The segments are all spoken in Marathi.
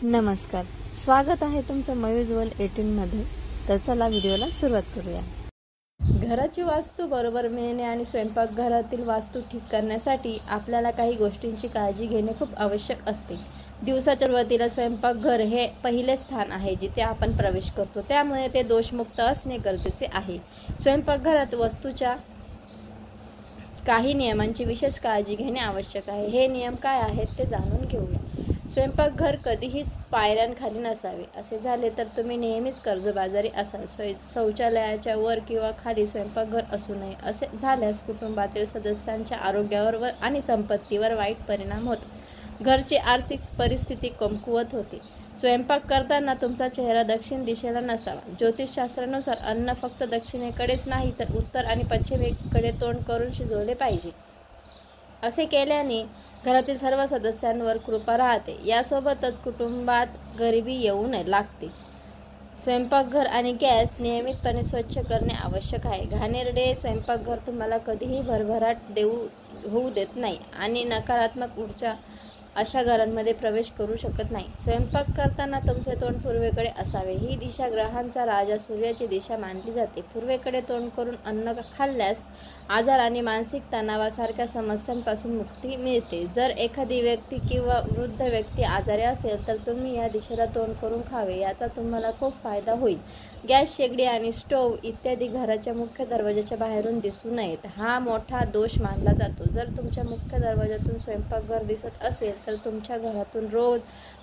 नमस्कार, स्वागत आहे तुमचं मयूजवल 18 मध्ये। तर चला व्हिडिओला सुरुवात करूया। घराची वास्तू बरोबर मिळणे आणि स्वयंपाकघरातील वास्तू ठीक करण्यासाठी आपल्याला काही गोष्टींची काळजी घेणे खूप आवश्यक असते। दिवसाच्या सुरुवातीला स्वयंपाकघर हे पहिले स्थान आहे जिथे आपण प्रवेश करतो, त्यामुळे ते दोषमुक्त असणे गरजेचे आहे। स्वयंपाकघरात वस्तूच्या काही नियमांची विशेष काळजी घेणे आवश्यक आहे। हे नियम काय आहेत ते जाणून घेऊया। स्वयंपाकघर कधीही पायऱ्यांखाली नसावे। असे झाले तर तुम्ही नेहमीच कर्जबाजारी असाल। शौचालयाच्या वर किंवा खाली स्वयंपाकघर असू नये। असे झाल्यास कुटुंबातील सदस्यांच्या आरोग्यावर आणि संपत्तीवर वाईट परिणाम होतो। घरची आर्थिक परिस्थिती कमकुवत होते। स्वयंपाक करताना तुमचा चेहरा दक्षिण दिशेला नसावा। ज्योतिषशास्त्रानुसार अन्न फक्त दक्षिणेकडेच नाही तर उत्तर आणि पश्चिमेकडे तोंड करून शिजवले पाहिजे। असे केल्याने घरातील सर्व सदस्यांवर कृपा राहते। यासोबतच कुटुंबात गरिबी येऊ लागते। स्वयंपाकघर आणि गॅस नियमितपणे स्वच्छ करणे आवश्यक आहे। घाणेरडे स्वयंपाकघर तुम्हाला कधीही भरभराट होऊ देत नाही आणि नकारात्मक ऊर्जा अशा घरांमध्ये प्रवेश करू शकत नाही। स्वयंपाक करताना तुमचे तोंड पूर्वेकडे असावे। ही दिशा ग्रहांचा राजा सूर्याची दिशा मानली जाते। पूर्वेकडे तोंड करून अन्न खाल्ल्यास आजार आणि मानसिक तणावासारख्या समस्यांपासून मुक्ती मिळते। जर एखादी व्यक्ती किंवा वृद्ध व्यक्ती आजारी असेल तर तुम्ही या दिशेला तोंड करून खावे, याचा तुम्हाला खूप फायदा होईल। गॅस, शेगडी आणि स्टोव्ह इत्यादी घराच्या मुख्य दरवाजाच्या बाहेरून दिसू नयेत, हा मोठा दोष मानला जातो। जर तुमच्या मुख्य दरवाजातून स्वयंपाकघर दिसत असेल तर तुमच्या घरातून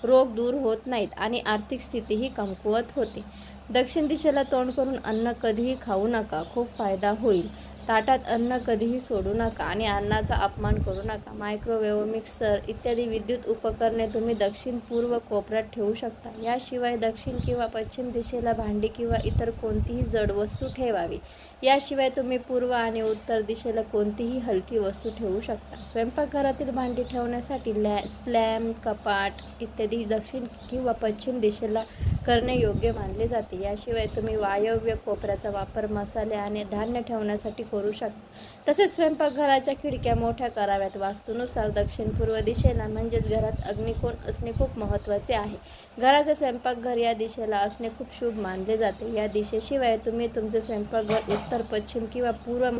रोग दूर होत नाहीत आणि आर्थिक स्थितीही कमकुवत होते। दक्षिण दिशेला तोंड करून अन्न कधीही खाऊ नका, खूप फायदा होईल। ताटात अन्न कधीही सोडू नका आणि अन्नाचा अपमान करू नका। मायक्रोवेव्ह, मिक्सर इत्यादी विद्युत उपकरणे तुम्ही दक्षिण पूर्व कोपऱ्यात ठेवू शकता। याशिवाय दक्षिण किंवा पश्चिम दिशेला भांडी किंवा इतर कोणतीही जड वस्तू ठेवावी। याशिवाय तुम्ही पूर्व आणि उत्तर दिशेला कोणतीही हलकी वस्तू ठेवू शकता। स्वयंपाकघरातील भांडी ठेवण्यासाठी स्लॅब, कपाट इत्यादी दक्षिण किंवा पश्चिम दिशेला करणे योग्य मानले जाते। याशिवाय तुम्ही वायव्य कोपऱ्याचा वापर मसाले आणि धान्य ठेवण्यासाठी करू शकता। तसेच स्वयंपाकघराच्या खिडक्या मोठ्या कराव्यात। वास्तूनुसार दक्षिण पूर्व दिशेला म्हणजेच घरात अग्निकोण असणे खूप महत्त्वाचे आहे। घराचे स्वयंपाकघर या दिशेला असणे खूप शुभ मानले जाते। या दिशेशिवाय तुम्ही तुमचे स्वयंपाकघर उत्तर, पश्चिम किंवा पूर्व